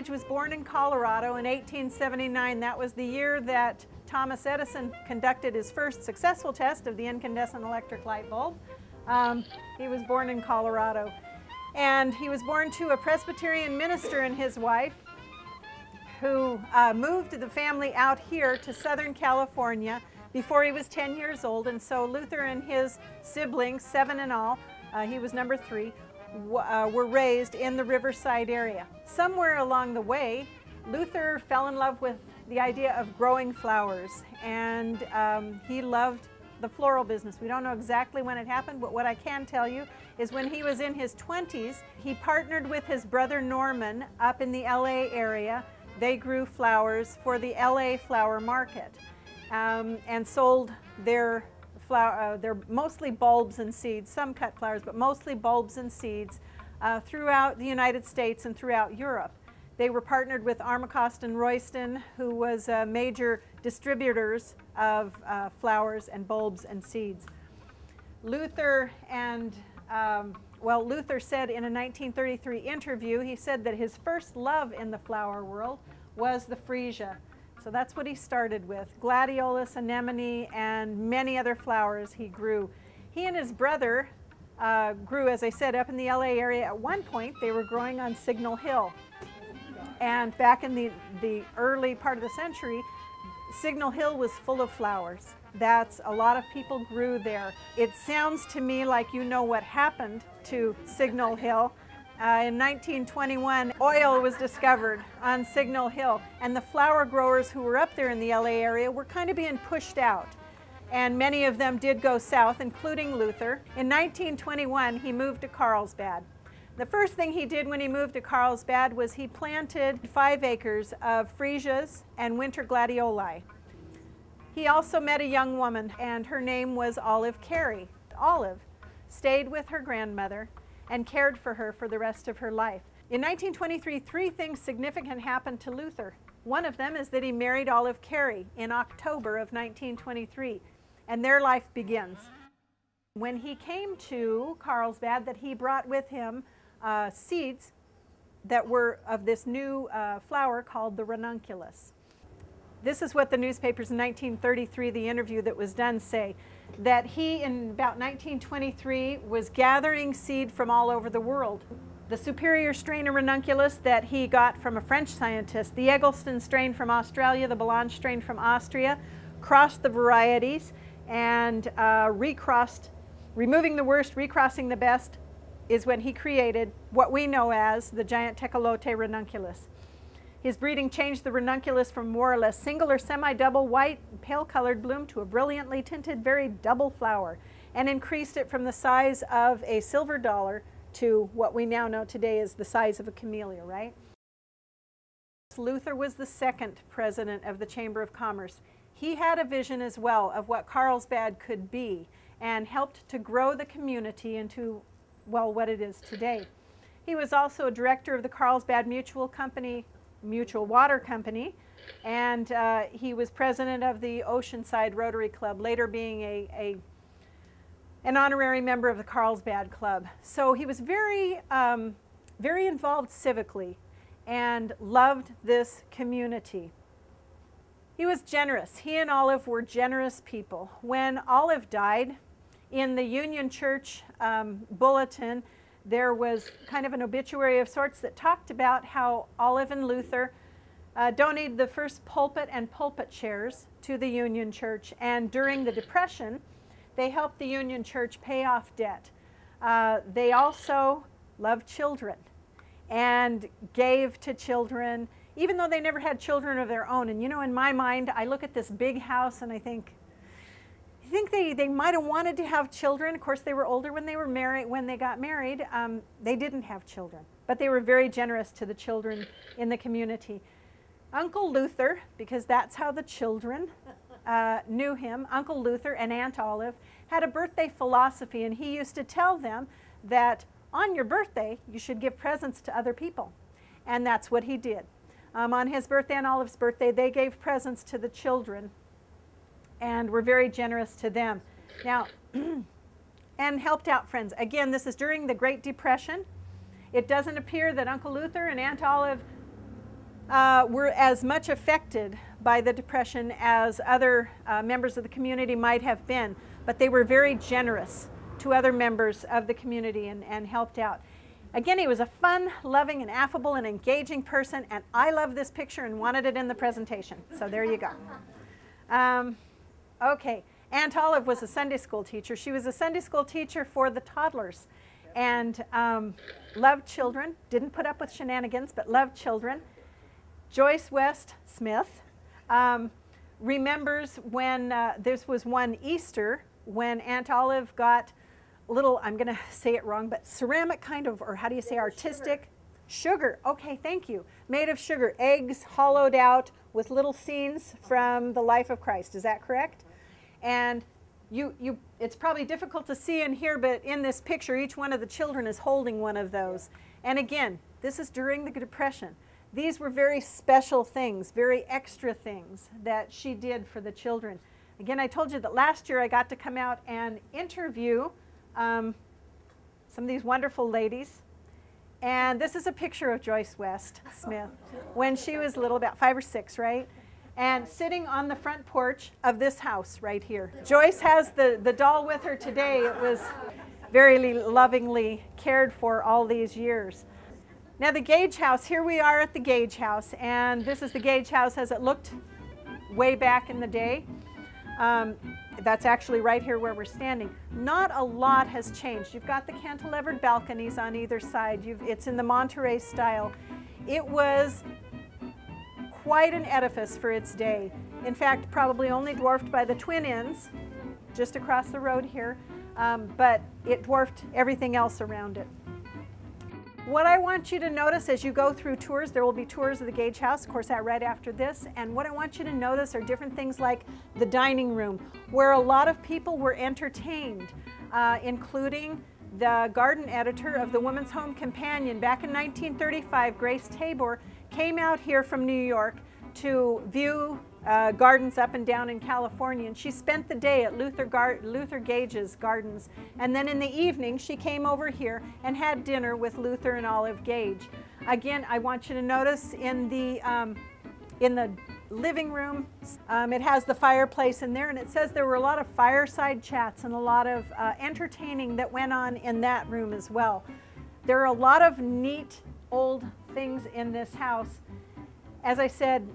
Gage was born in Colorado in 1879. That was the year that Thomas Edison conducted his first successful test of the incandescent electric light bulb. He was born in Colorado. And he was born to a Presbyterian minister and his wife, who moved the family out here to Southern California before he was 10 years old. And so Luther and his siblings, 7 in all, he was number 3, were raised in the Riverside area. Somewhere along the way, Luther fell in love with the idea of growing flowers, and he loved the floral business. We don't know exactly when it happened, but what I can tell you is when he was in his 20s, he partnered with his brother Norman up in the LA area. They grew flowers for the LA flower market and sold their they're mostly bulbs and seeds, some cut flowers, but mostly bulbs and seeds throughout the United States and throughout Europe. They were partnered with Armacost and Royston, who was major distributors of flowers and bulbs and seeds. Luther and, Luther said in a 1933 interview, he said that his first love in the flower world was the freesia. So that's what he started with. Gladiolus, anemone, and many other flowers he grew. He and his brother grew, as I said, up in the LA area. At one point, they were growing on Signal Hill. And back in the early part of the century, Signal Hill was full of flowers. That's a lot of people grew there. It sounds to me like you know what happened to Signal Hill. In 1921, oil was discovered on Signal Hill, and the flower growers who were up there in the LA area were kind of being pushed out. And many of them did go south, including Luther. In 1921, he moved to Carlsbad. The first thing he did when he moved to Carlsbad was he planted 5 acres of freesias and winter gladioli. He also met a young woman, and her name was Olive Carey. Olive stayed with her grandmother and cared for her for the rest of her life. In 1923, 3 things significant happened to Luther. One of them is that he married Olive Carey in October of 1923, and their life begins. When he came to Carlsbad, that he brought with him seeds that were of this new flower called the ranunculus. This is what the newspapers in 1933, the interview that was done, say, that he in about 1923 was gathering seed from all over the world. The superior strain of ranunculus that he got from a French scientist, the Eggleston strain from Australia, the Boulogne strain from Austria, crossed the varieties and recrossed, removing the worst, recrossing the best, is when he created what we know as the giant tecolote ranunculus. His breeding changed the ranunculus from more or less single or semi-double white, pale-colored bloom to a brilliantly tinted, very double flower, and increased it from the size of a silver dollar to what we now know today is the size of a camellia, right? Luther was the second president of the Chamber of Commerce. He had a vision as well of what Carlsbad could be and helped to grow the community into, well, what it is today. He was also a director of the Carlsbad Mutual Water Company, and he was president of the Oceanside Rotary Club, later being an honorary member of the Carlsbad Club. So he was very, very involved civically and loved this community. He was generous. He and Olive were generous people. When Olive died, in the Union Church bulletin, there was kind of an obituary of sorts that talked about how Olive and Luther donated the first pulpit and pulpit chairs to the Union Church, and during the Depression, they helped the Union Church pay off debt. They also loved children and gave to children, even though they never had children of their own. And you know, in my mind, I look at this big house and I think they might have wanted to have children. Of course, they were older when they were married. When they got married, they didn't have children, but they were very generous to the children in the community. Uncle Luther, because that's how the children knew him, Uncle Luther and Aunt Olive had a birthday philosophy, and he used to tell them that on your birthday, you should give presents to other people. And that's what he did. On his birthday and Olive's birthday, they gave presents to the children and were very generous to them. Now, and helped out friends. Again, this is during the Great Depression. It doesn't appear that Uncle Luther and Aunt Olive were as much affected by the Depression as other members of the community might have been, but they were very generous to other members of the community and helped out. Again, he was a fun, loving, and affable and engaging person, and I love this picture and wanted it in the presentation. So there you go. Okay, Aunt Olive was a Sunday school teacher. She was a Sunday school teacher for the toddlers and loved children, didn't put up with shenanigans, but loved children. Joyce West Smith remembers when this was one Easter when Aunt Olive got little, I'm going to say it wrong, but ceramic kind of, or how do you say, artistic? Sugar. Okay, thank you. Made of sugar. Eggs hollowed out with little scenes from the life of Christ. Is that correct? And it's probably difficult to see in here, but in this picture, each one of the children is holding one of those. And again, this is during the Depression. These were very special things, very extra things that she did for the children. Again, I told you that last year I got to come out and interview some of these wonderful ladies. And this is a picture of Joyce West Smith when she was little, about 5 or 6, right? And sitting on the front porch of this house right here. Joyce has the doll with her today. It was very lovingly cared for all these years. Now the Gage house, here we are at the Gage house, and this is the Gage house as it looked way back in the day. That's actually right here where we're standing. Not a lot has changed. You've got the cantilevered balconies on either side. It's in the Monterey style. It was quite an edifice for its day. In fact, probably only dwarfed by the Twin Inns, just across the road here, but it dwarfed everything else around it. What I want you to notice as you go through tours, there will be tours of the Gage house, of course, right after this, and what I want you to notice are different things like the dining room, where a lot of people were entertained, including the garden editor of the Woman's Home Companion. Back in 1935, Grace Tabor came out here from New York to view gardens up and down in California, and she spent the day at Luther Gage's gardens, and then in the evening she came over here and had dinner with Luther and Olive Gage. Again, I want you to notice in the living room, it has the fireplace in there, and it says there were a lot of fireside chats and a lot of entertaining that went on in that room as well. There are a lot of neat old things in this house. As I said,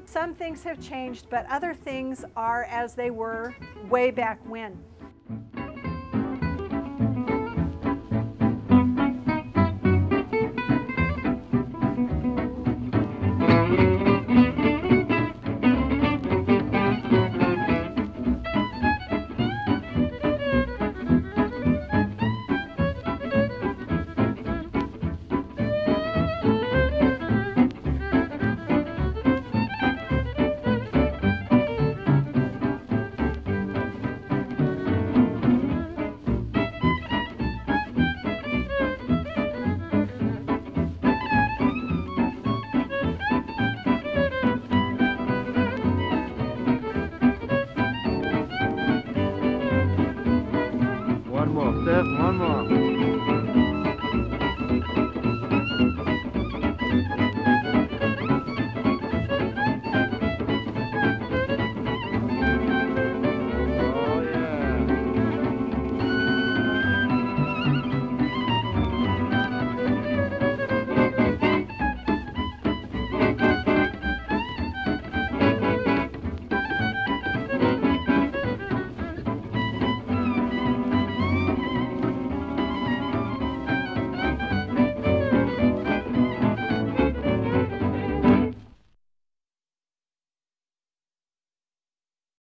some things have changed, but other things are as they were way back when.